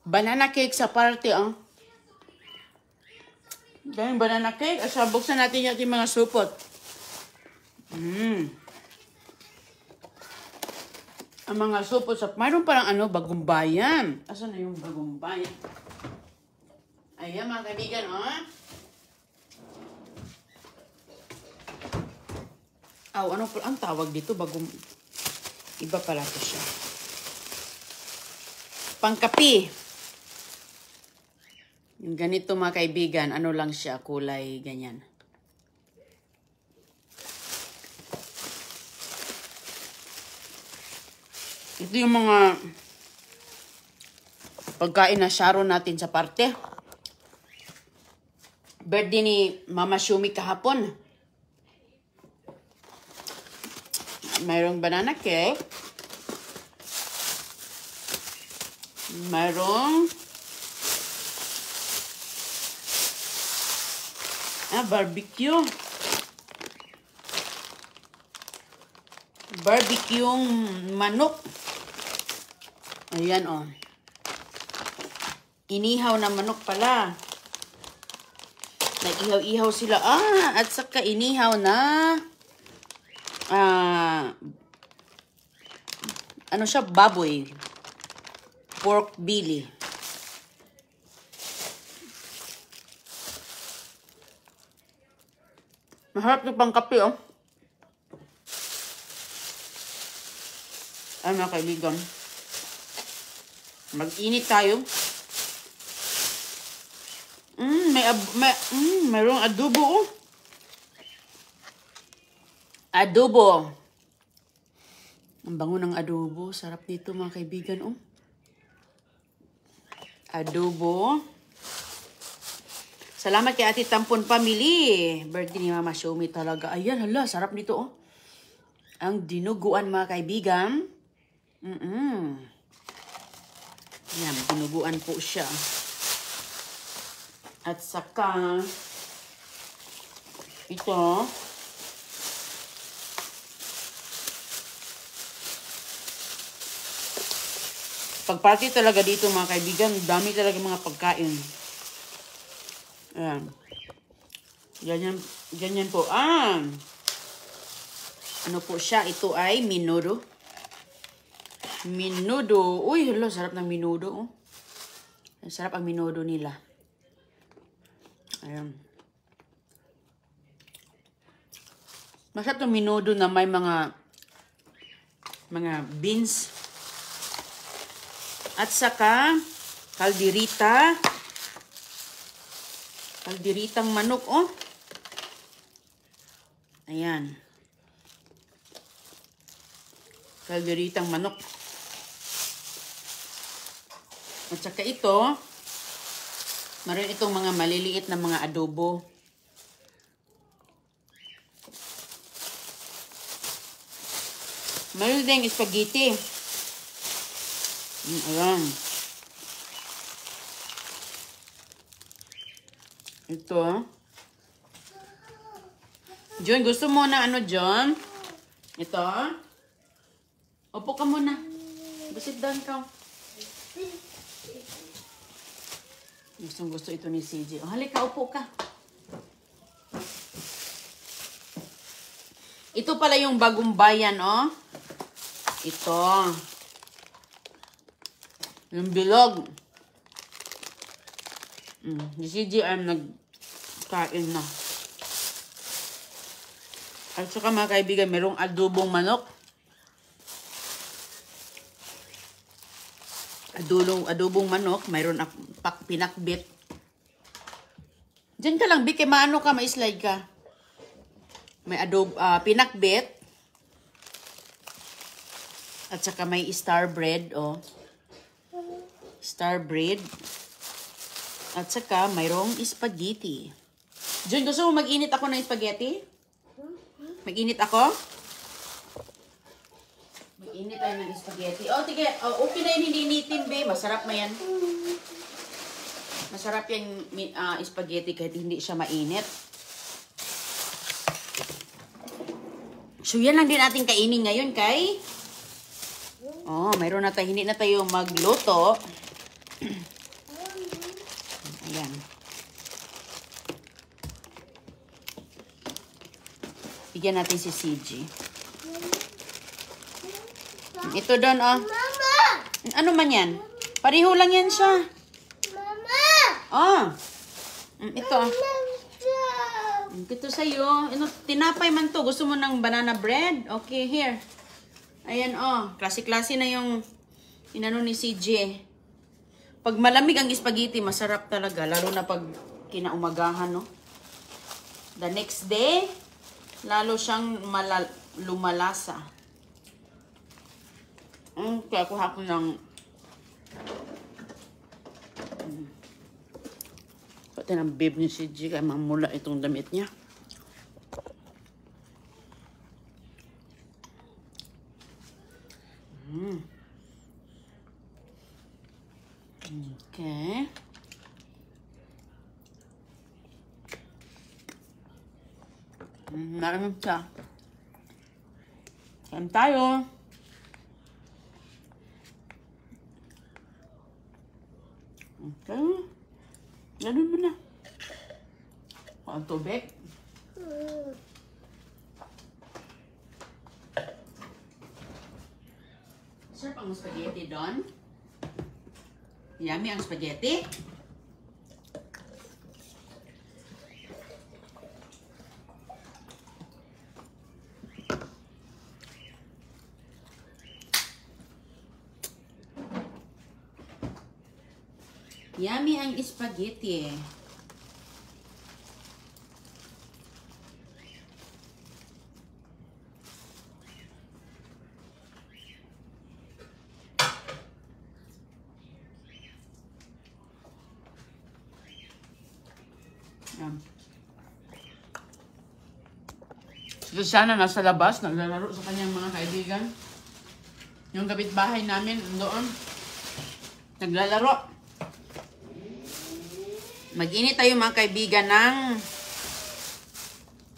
Banana cake sa party, oh. Dahil banana cake. At buksan natin yung ating mga supot. Ang mga supot sa... Mayroon parang bagong bayan. Asan na yung bagong bayan? Ayan mga kaibigan, oh. Ano po ang tawag dito? Bagong... Iba pala ito siya. Pangkapi. Yung ganito mga kaibigan, ano lang siya, kulay ganyan. Ito yung mga pagkain na Sharon natin sa parte. Birthday ni Mama Shumi kahapon. Mayroong banana cake. Mayroong barbecue. Barbecue manok. Ayan, oh. Inihaw na manok pala. Nag-ihaw-ihaw sila. At saka inihaw na ano siya? Baboy. Pork belly. Masarap yung pangkape, oh. Ay, mga kaibigan. Mag-init tayo. Mayroong adobo, oh. Adobo. Ang bango ng adobo. Sarap dito, mga kaibigan, oh. Adobo. Salamat kay Ate Tampon Family. Birthday ni Mama Shumi talaga. Ayan, hala, sarap nito, oh. Ang dinuguan, mga kaibigan. Yan, dinuguan po siya. At saka, ito, pag-party talaga dito, mga kaibigan, dami talaga mga pagkain. Ayan. Ganyan po. Ano po siya? Ito ay menudo. Menudo. Uy, hello, sarap ng menudo, oh. Sarap ang menudo nila. Ayan. Masarap ng menudo na may mga beans. At saka, kalderita. Kalderitang manok, oh. Ayan. Kalderitang manok. At saka ito, meron itong mga maliliit na mga adobo. Meron din spaghetti. Ayan. Ito. John, gusto mo na ano, John? Ito. Upo ka muna. Sit down ka. Gusto ito ni CJ. Halika, upo ka. Ito pala yung bagong bayan, oh. Ito. Yung bilog. Si CJ ay nagkain na. At saka mga kaibigan, merong adobong manok. Adobong manok, mayroon pinakbit. Diyan ka lang, Bik, maano ka, ma-slide ka. May pinakbit. At saka may star bread, oh. Star bread. At saka mayroong spaghetti. John, gusto mo mag-init ako ng spaghetti? Mag-init ako? Mag-init tayo ng spaghetti. Oh, tige. Oh, okay na yun, hindi initin, be. Masarap na yan. Masarap yung spaghetti kahit hindi siya mainit. So, yan lang din natin kainin ngayon, kay... Oh, mayroon na tayo. Hindi na tayo magluto. Ayan. Bigyan natin si CG. Ito doon, oh. Mama! Ano man yan? Pareho lang yan siya. Mama! Oh. Ito, oh. Ito sa'yo. Tinapay man to. Gusto mo ng banana bread? Okay, here. Ayan, oh. Klase-klase na yung inano ni CJ. Pag malamig ang spaghetti, masarap talaga. Lalo na pag kinaumagahan, no? The next day, lalo siyang lumalasa. Kaya kuha ko ng pati ng bib ni CJ kaya mamula itong damit niya. Okay. Naramam siya. Kain tayo. Okay. Ganun mo na. Ang tubig. Sarap ang spaghetti doon. Yummy ang spaghetti. Yummy ang spaghetti. So, sana nasa labas, naglalaro sa kanyang mga kaibigan. Yung kapitbahay namin, doon, naglalaro. Mag-init tayo mga kaibigan ng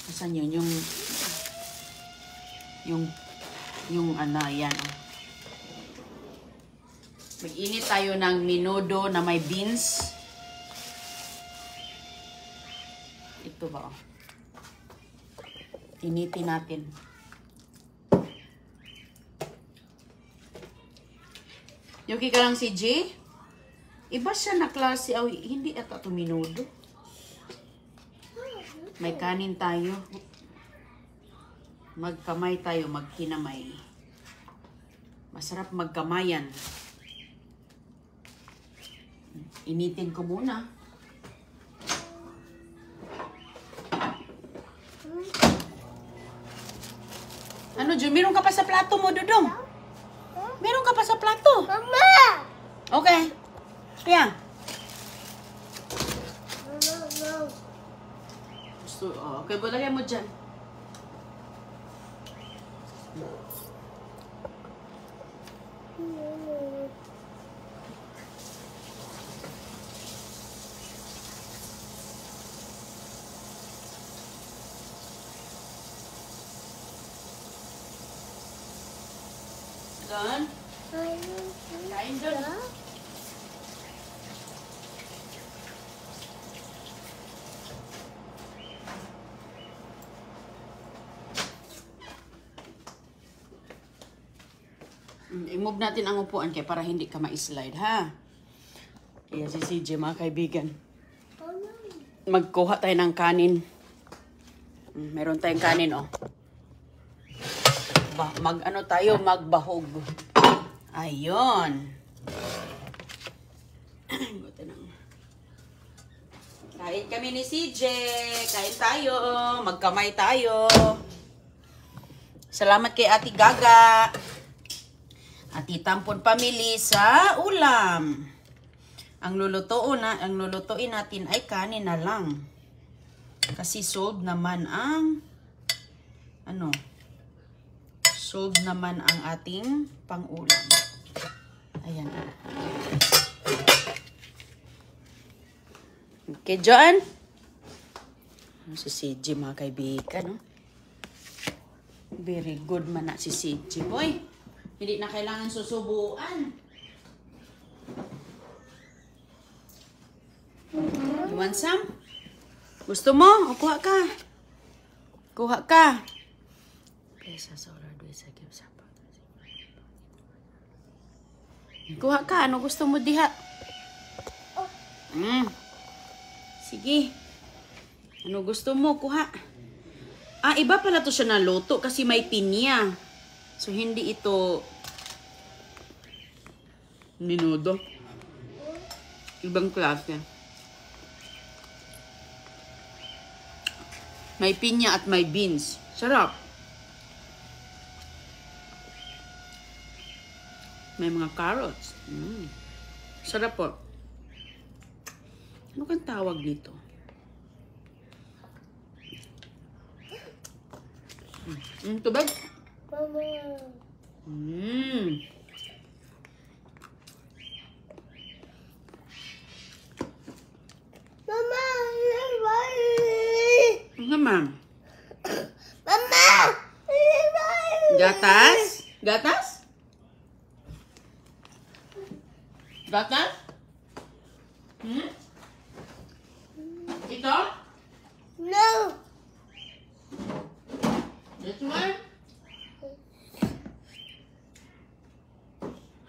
saan yun? Yung ano, yan. Mag-init tayo ng menudo na may beans. Ito ba? Initin natin. Yuki ka lang si J? Iba siya na klase. Oh, hindi ito menudo. May kanin tayo. Magkamay tayo, magkinamay. Masarap magkamayan. Initin ko muna. Ano, Jun? Meron ka pa sa plato mo, Dudong? Meron ka pa sa plato? Mama! Okay. Kaya? No. Gusto, oh, okay, lagay mo dyan. Doon? Kain doon. I-move natin ang upuan kaya para hindi ka ma-slide, ha? Kaya si CJ, mga kaibigan. Magkuha tayo ng kanin. Meron tayong kanin, oh. Mag-ano tayo, magbahog. Ayun. Kain kami ni CJ. Kain tayo. Magkamay tayo. Salamat kay Ate Gaga. Ati Tampon Pamili sa ulam. Ang lulutuin natin ay kanin na lang. Kasi sold naman ang sold naman ang ating pang-ulam. Ayan. Okay, John. Si CJ, mga kaibigan, no? Very good man na si CJ, boy. Hindi na kailangan susubuan. You want some? Gusto mo? O, kuha ka. Kuha ka. Kuha ka. Ano gusto mo diha? Sige. Ano gusto mo? Kuha. Ah, iba pala to siya na luto kasi may pinya. So, hindi ito minudo. Ibang klase. May pinya at may beans. Sarap. May mga carrots. Sarap po. Ano kang tawag dito? Tubig? Mama. Mama, Ano ma'am? Mama, Gatas? Gatas? Gatas? Ito? No. This one?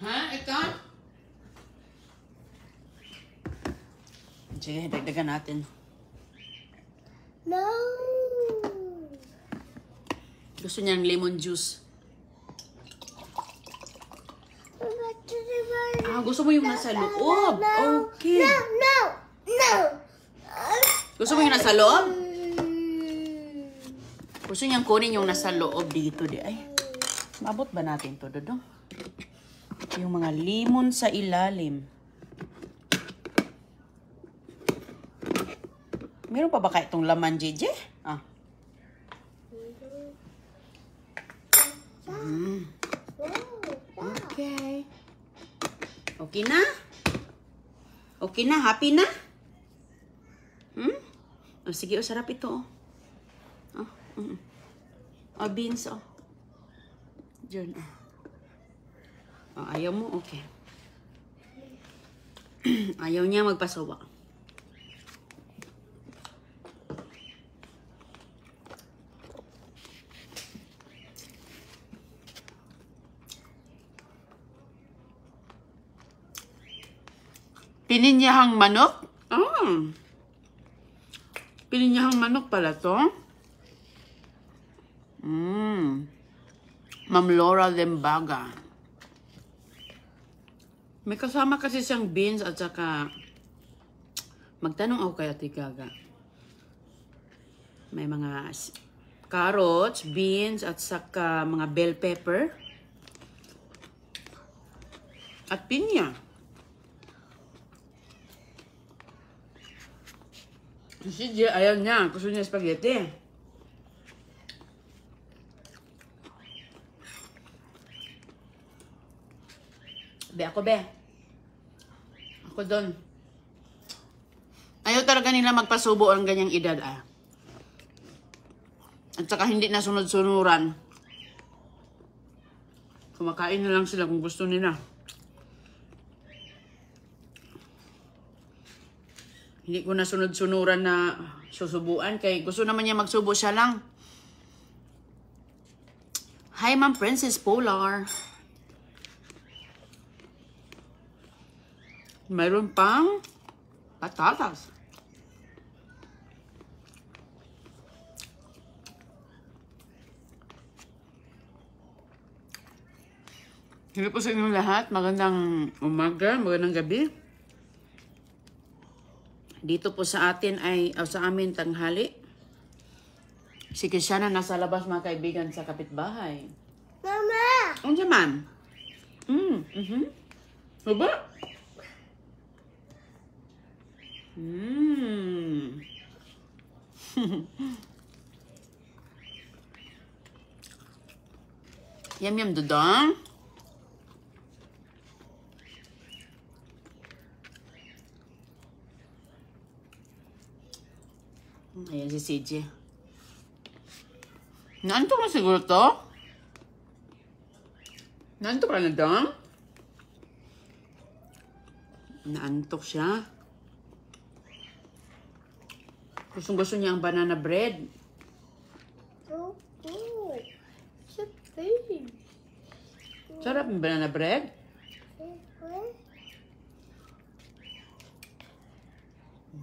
Ha? Ito? Sige, dagdagan natin. No. Gusto niyang lemon juice. Ah, gusto mo yung nasa loob? Okay. No. Gusto mo yung nasa loob? Gusto niyang kunin yung nasa loob dito. Ay, maabot ba natin to, Dodo? Yung mga limon sa ilalim. Meron pa ba kayo itong laman, JJ? Ah. Okay. Okay na? Okay na? Happy na? Oh, sige, oh, sarap ito. Oh, beans, oh. Diyan, oh. Oh, ayaw mo? Okay. Ayaw niya magpasawa. Pininyahang manok? Pininyahang manok pala to. Ma'am Laura Lembaga. May kasama kasi siyang beans at saka magtanong ako kay Ate Gaga. May mga carrots, beans at saka mga bell pepper at pinya. Si Jay, ayaw niya. Gusto niya spaghetti. Be, ako be. Ako doon. Ayaw talaga nila magpasubo ang ganyang edad. At saka hindi na sunod-sunuran. Kumakain na lang sila kung gusto nila. Hindi ko na sunod-sunuran na susubuan. Kaya gusto naman niya magsubo siya lang. Hi, Ma'am Princess Polar. Mayroon pang patatas. Hello po sa inyong lahat. Magandang umaga, magandang gabi. Dito po sa atin ay, sa amin tanghali. Si Krishana nasa labas mga kaibigan sa kapitbahay. Mama. Ano naman? Diba? Yum dodong. Ayan si CJ. Naantok na siguro to? Naantok ka na dong? Naantok siya. Gusto niya ang banana bread. Oh, so big. Sarap yung banana bread.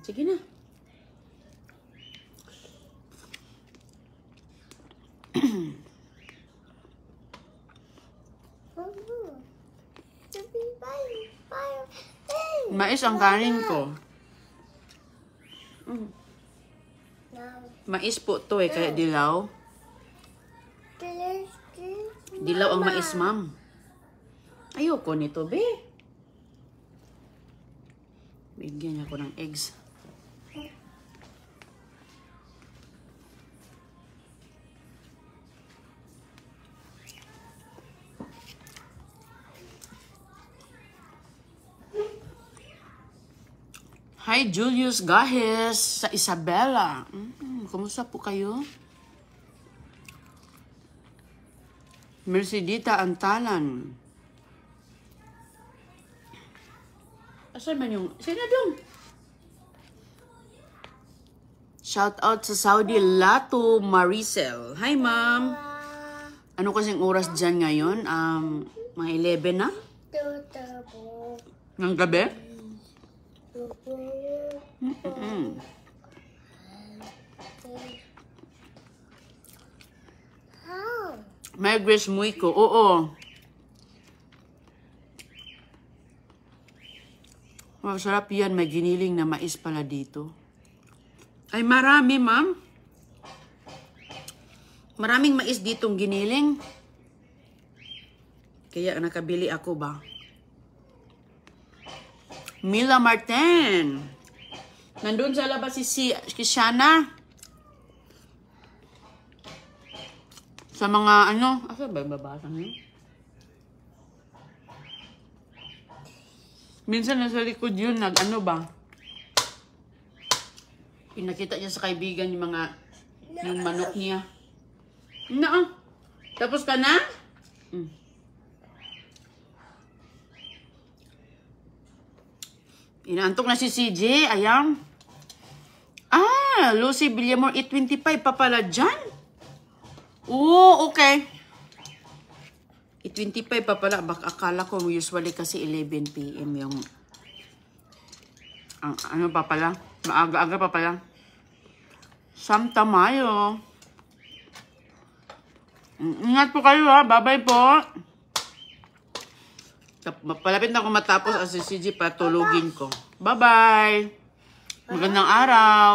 Sige na. Mais ang kanin ko. Mais po to eh, kaya dilaw. Dilaw ang mais, ma'am. Ayoko nito, be. Bigyan niya ako ng eggs. Hi, Julius Gahes sa Isabela. Kumusta po kayo? Mercedita Antalan. Asan man yung... Sino doon? Shout out sa Saudi, Lato Maricel. Hi, ma'am. Ano kasing oras dyan ngayon? Mga 11 na? Ng gabi? May Grace Muico. Oo. Masarap yan. May giniling na mais pala dito. Ay, marami, ma'am. Maraming mais ditong giniling. Kaya nakabili ako ba? Mila Martin. Nandun sa labas si Shana. Sa mga ano, asa ba babasa niyo? Minsan nasa likod yun, nag-ano ba? Pinakita niya sa kaibigan yung manok niya. No. Tapos ka na? Inaantok na si CJ, ayan. Lucy Villamor, 8:25 pa pala dyan. Oo, okay. 8:25 pa pala. Baka akala ko usually kasi 11 PM yung... ano pa pala? Maaga-aga pa pala. Santa Mayo. Ingat po kayo ha. Bye-bye po. Palapit na ako matapos as si CG patulugin ko. Bye-bye. Magandang araw.